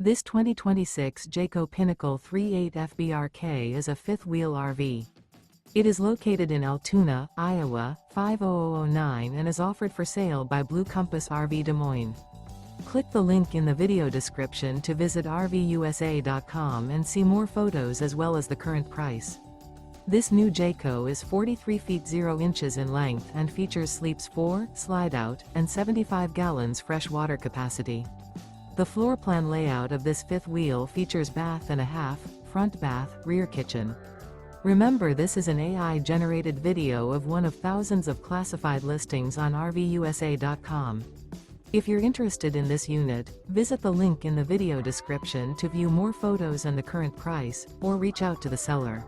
This 2026 Jayco Pinnacle 38 FBRK is a fifth-wheel RV. It is located in Altoona, Iowa, 50009 and is offered for sale by Blue Compass RV Des Moines. Click the link in the video description to visit RVUSA.com and see more photos as well as the current price. This new Jayco is 43 feet 0 inches in length and features sleeps 4, slide-out, and 75 gallons fresh water capacity. The floor plan layout of this fifth wheel features bath and a half, front bath, rear kitchen. Remember, this is an AI-generated video of one of thousands of classified listings on RVUSA.com. If you're interested in this unit, visit the link in the video description to view more photos and the current price, or reach out to the seller.